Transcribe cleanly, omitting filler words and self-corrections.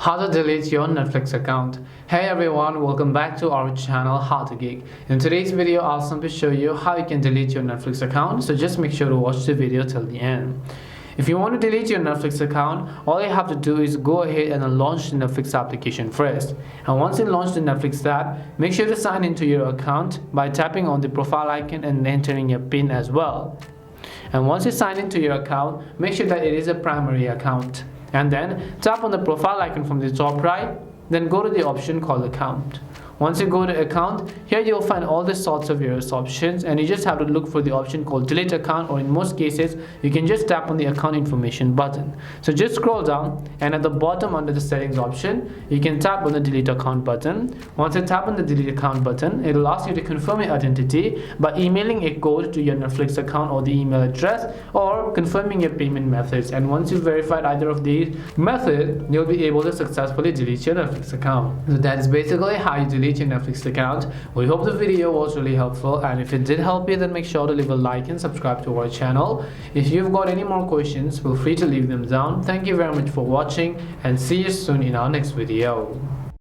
How to delete your Netflix account. Hey everyone, welcome back to our channel How to Geek. In today's video, I'll simply show you how you can delete your Netflix account, so just make sure to watch the video till the end. If you want to delete your Netflix account, all you have to do is go ahead and launch the Netflix application first. And once you launch the Netflix app, make sure to sign into your account by tapping on the profile icon and entering your PIN as well. And once you sign into your account, make sure that it is a primary account. And then tap on the profile icon from the top right, then go to the option called account. Once you go to account, here you'll find all the sorts of various options, and you just have to look for the option called delete account, or in most cases you can just tap on the account information button. So just scroll down, and at the bottom under the settings option you can tap on the delete account button. Once you tap on the delete account button, it will ask you to confirm your identity by emailing a code to your Netflix account or the email address, or confirming your payment methods. And once you've verified either of these methods, you'll be able to successfully delete your Netflix account. So that is basically how you delete your Netflix account. We hope the video was really helpful, and if it did help you, then make sure to leave a like and subscribe to our channel. If you've got any more questions, feel free to leave them down. Thank you very much for watching, and see you soon in our next video.